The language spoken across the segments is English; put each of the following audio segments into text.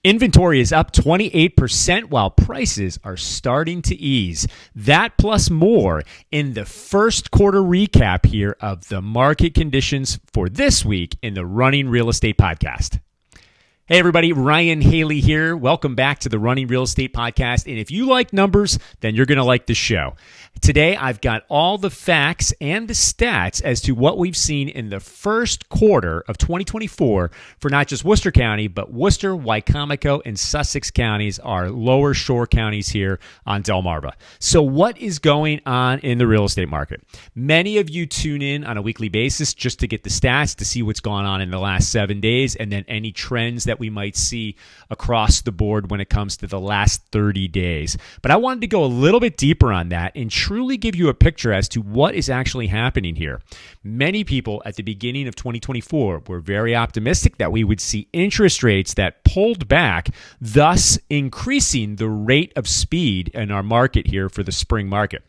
Inventory is up 28% while prices are starting to ease. That plus more in the first quarter recap here of the market conditions for this week in the Running Real Estate Podcast. Hey everybody, Ryan Haley here. Welcome back to the Running Real Estate Podcast. And if you like numbers, then you're going to like this show. Today, I've got all the facts and the stats as to what we've seen in the first quarter of 2024 for not just Worcester County, but Worcester, Wicomico, and Sussex counties, our lower shore counties here on Delmarva. So what is going on in the real estate market? Many of you tune in on a weekly basis just to get the stats, to see what's gone on in the last 7 days, and then any trends that we might see across the board when it comes to the last 30 days. But I wanted to go a little bit deeper on that and truly give you a picture as to what is actually happening here. Many people at the beginning of 2024 were very optimistic that we would see interest rates that pulled back, thus increasing the rate of speed in our market here for the spring market.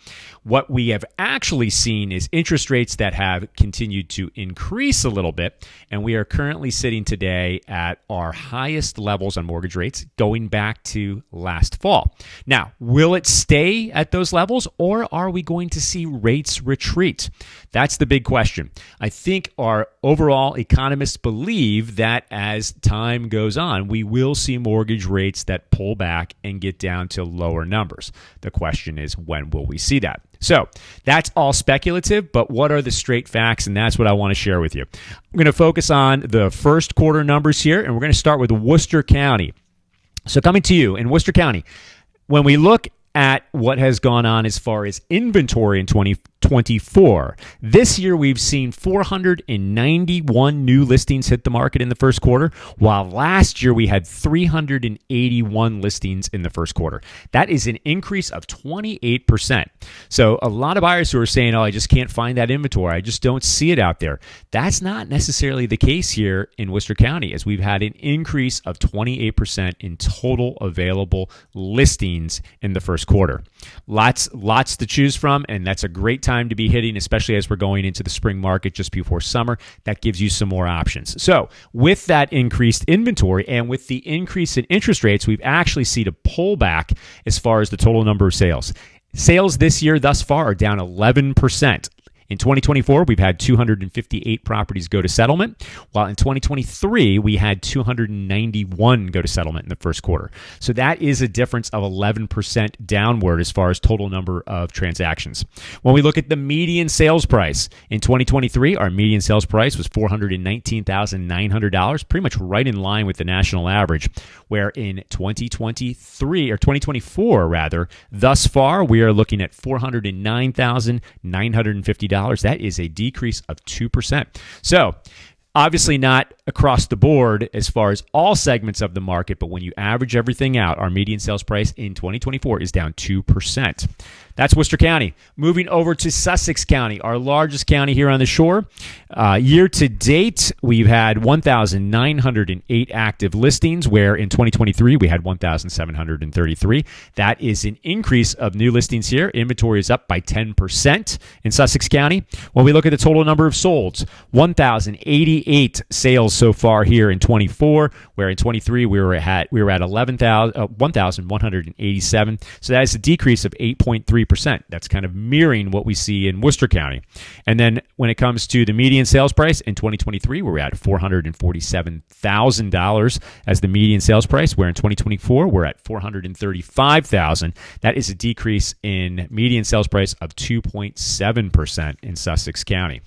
What we have actually seen is interest rates that have continued to increase a little bit, and we are currently sitting today at our highest levels on mortgage rates going back to last fall. Now, will it stay at those levels, or are we going to see rates retreat? That's the big question. I think our overall economists believe that as time goes on, we will see mortgage rates that pull back and get down to lower numbers. The question is, when will we see that? So that's all speculative, but what are the straight facts? And that's what I want to share with you. I'm going to focus on the first quarter numbers here, and we're going to start with Worcester County. So coming to you in Worcester County, when we look at what has gone on as far as inventory in 2024. This year, we've seen 491 new listings hit the market in the first quarter, while last year we had 381 listings in the first quarter. That is an increase of 28%. So a lot of buyers who are saying, oh, I just can't find that inventory. I just don't see it out there. That's not necessarily the case here in Worcester County, as we've had an increase of 28% in total available listings in the first quarter. Lots to choose from, and that's a great time to be hitting, especially as we're going into the spring market just before summer. That gives you some more options. So with that increased inventory and with the increase in interest rates, we've actually seen a pullback as far as the total number of sales. Sales this year thus far are down 11%. In 2024, we've had 258 properties go to settlement, while in 2023, we had 291 go to settlement in the first quarter. So that is a difference of 11% downward as far as total number of transactions. When we look at the median sales price, in 2023, our median sales price was $419,900, pretty much right in line with the national average, where in 2024 rather, thus far, we are looking at $409,950. That is a decrease of 2%. So obviously not across the board as far as all segments of the market, but when you average everything out, our median sales price in 2024 is down 2%. That's Worcester County. Moving over to Sussex County, our largest county here on the shore. Year to date, we've had 1,908 active listings, where in 2023 we had 1,733. That is an increase of new listings here. Inventory is up by 10% in Sussex County. When we look at the total number of solds, 1,088 sales so far here in 24, where in 23 we were at 1,187. So that is a decrease of 8.3%. That's kind of mirroring what we see in Worcester County. And then when it comes to the median sales price, in 2023, we're at $447,000 as the median sales price, where in 2024, we're at $435,000. That is a decrease in median sales price of 2.7% in Sussex County.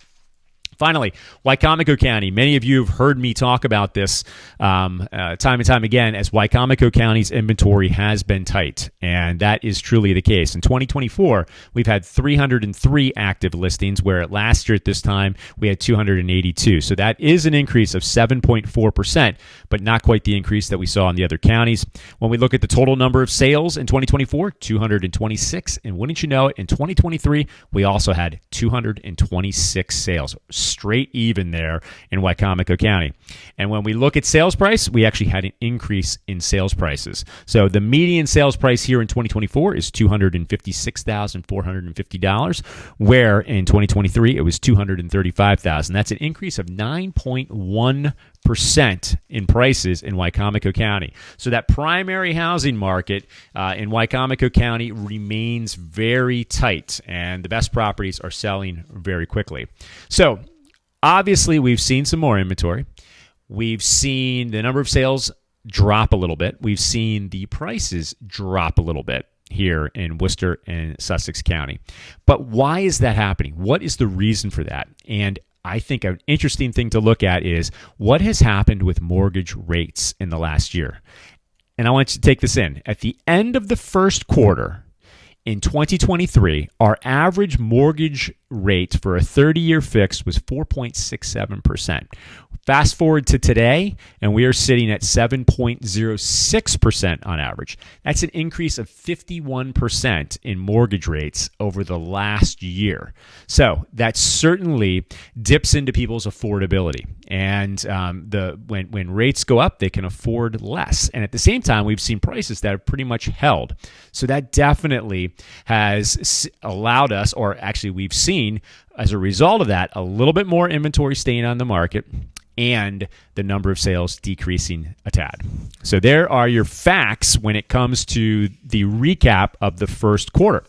Finally, Wicomico County. Many of you have heard me talk about this time and time again, as Wicomico County's inventory has been tight, and that is truly the case. In 2024, we've had 303 active listings, where last year at this time, we had 282. So that is an increase of 7.4%, but not quite the increase that we saw in the other counties. When we look at the total number of sales in 2024, 226, and wouldn't you know it, in 2023, we also had 226 sales. Straight even there in Wicomico County. And when we look at sales price, we actually had an increase in sales prices. So the median sales price here in 2024 is $256,450, where in 2023 it was $235,000. That's an increase of 9.1%. in prices in Wicomico County. So that primary housing market in Wicomico County remains very tight, and the best properties are selling very quickly. So obviously, we've seen some more inventory. We've seen the number of sales drop a little bit. We've seen the prices drop a little bit here in Worcester and Sussex County. But why is that happening? What is the reason for that? And I think an interesting thing to look at is what has happened with mortgage rates in the last year. And I want you to take this in. At the end of the first quarter in 2023, our average mortgage rate for a 30-year fix was 4.67%. Fast forward to today, and we are sitting at 7.06% on average. That's an increase of 51% in mortgage rates over the last year. So that certainly dips into people's affordability. And when rates go up, they can afford less. And at the same time, we've seen prices that have pretty much held. So that definitely has allowed us, or actually we've seen, as a result of that, a little bit more inventory staying on the market and the number of sales decreasing a tad. So there are your facts when it comes to the recap of the first quarter.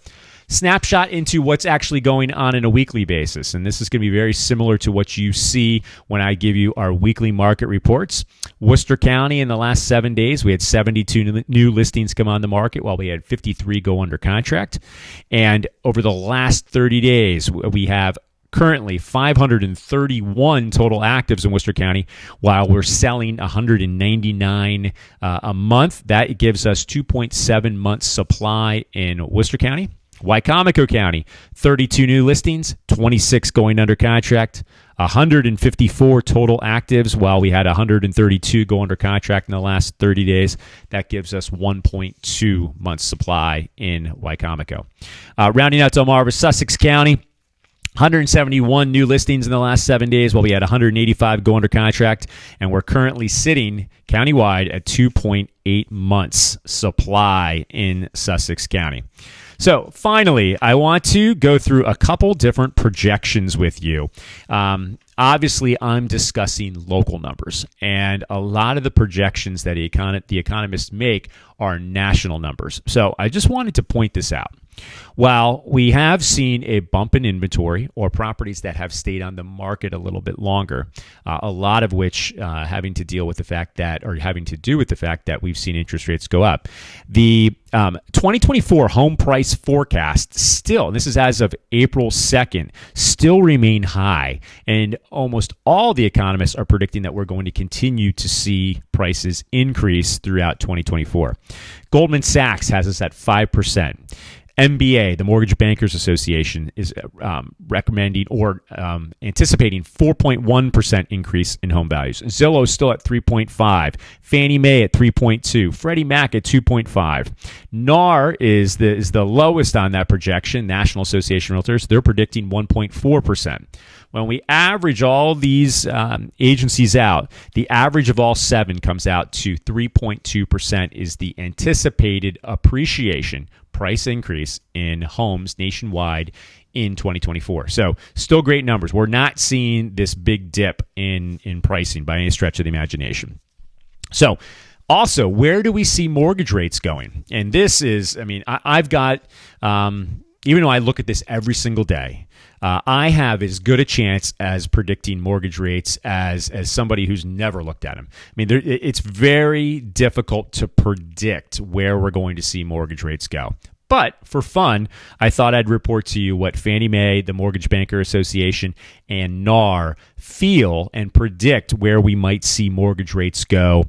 Snapshot into what's actually going on in a weekly basis. And this is going to be very similar to what you see when I give you our weekly market reports. Worcester County, in the last 7 days, we had 72 new listings come on the market while we had 53 go under contract. And over the last 30 days, we have currently 531 total actives in Worcester County, while we're selling 199 a month. That gives us 2.7 months supply in Worcester County. Wicomico County, 32 new listings, 26 going under contract, 154 total actives, while we had 132 go under contract in the last 30 days. That gives us 1.2 months supply in Wicomico. Rounding out Delmarva, Sussex County, 171 new listings in the last 7 days, while we had 185 go under contract, and we're currently sitting countywide at 2.8 months supply in Sussex County. So finally, I want to go through a couple different projections with you. Obviously, I'm discussing local numbers, and a lot of the projections that the economists make are national numbers. So I just wanted to point this out. While we have seen a bump in inventory, or properties that have stayed on the market a little bit longer, a lot of which having to do with the fact that we've seen interest rates go up, the 2024 home price forecast still, and this is as of April 2nd, still remain high, and almost all the economists are predicting that we're going to continue to see prices increase throughout 2024. Goldman Sachs has us at 5%. MBA, the Mortgage Bankers Association, is recommending or anticipating 4.1% increase in home values. Zillow is still at 3.5. Fannie Mae at 3.2. Freddie Mac at 2.5. NAR is the lowest on that projection. National Association of Realtors, they're predicting 1.4%. When we average all these agencies out, the average of all seven comes out to 3.2% is the anticipated appreciation price increase in homes nationwide in 2024. So still great numbers. We're not seeing this big dip in pricing by any stretch of the imagination. So also, where do we see mortgage rates going? And this is, I've got, even though I look at this every single day, I have as good a chance as predicting mortgage rates as somebody who's never looked at them. It's very difficult to predict where we're going to see mortgage rates go. But for fun, I thought I'd report to you what Fannie Mae, the Mortgage Banker Association, and NAR feel and predict where we might see mortgage rates go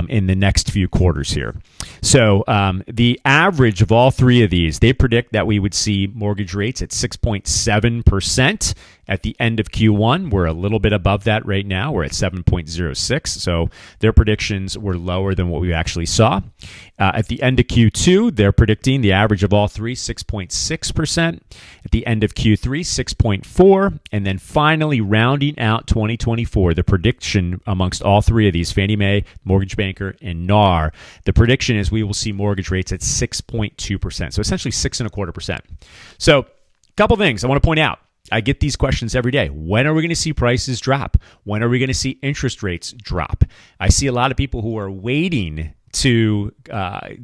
in the next few quarters here. So the average of all three of these, they predict that we would see mortgage rates at 6.7% at the end of Q1. We're a little bit above that right now. We're at 7.06. So their predictions were lower than what we actually saw. At the end of Q2, they're predicting the average of all three, 6.6%. At the end of Q3, 6.4%. And then finally, rounding out 2024, the prediction amongst all three of these, Fannie Mae, Mortgage Banker, and NAR, the prediction is we will see mortgage rates at 6.2%. So essentially 6.25%. So a couple things I want to point out. I get these questions every day. When are we going to see prices drop? When are we going to see interest rates drop? I see a lot of people who are waiting to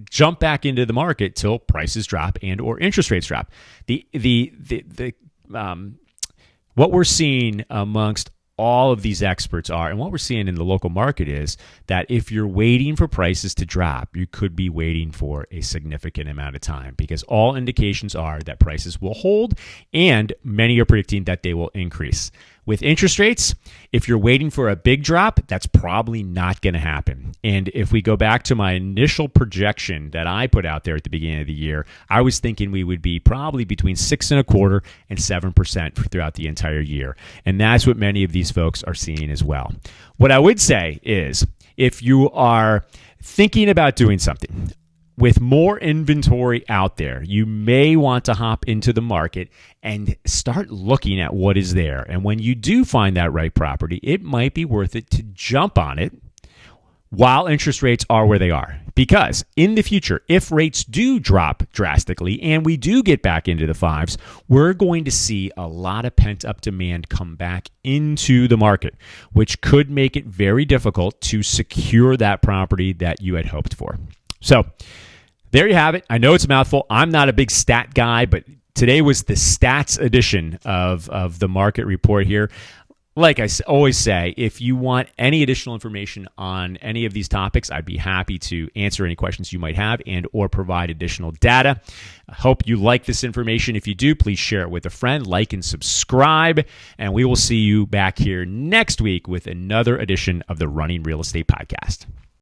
jump back into the market till prices drop and or interest rates drop. What we're seeing amongst all of these experts are, and what we're seeing in the local market is that if you're waiting for prices to drop, you could be waiting for a significant amount of time, because all indications are that prices will hold and many are predicting that they will increase. With interest rates, if you're waiting for a big drop, that's probably not going to happen. And if we go back to my initial projection that I put out there at the beginning of the year, I was thinking we would be probably between 6.25% and 7% throughout the entire year. And that's what many of these folks are seeing as well. What I would say is, if you are thinking about doing something, with more inventory out there, you may want to hop into the market and start looking at what is there. And when you do find that right property, it might be worth it to jump on it while interest rates are where they are. Because in the future, if rates do drop drastically and we do get back into the fives, we're going to see a lot of pent-up demand come back into the market, which could make it very difficult to secure that property that you had hoped for. So there you have it. I know it's a mouthful. I'm not a big stat guy, but today was the stats edition of the market report here. Like I always say, if you want any additional information on any of these topics, I'd be happy to answer any questions you might have and or provide additional data. I hope you like this information. If you do, please share it with a friend, like and subscribe, and we will see you back here next week with another edition of the Running Real Estate Podcast.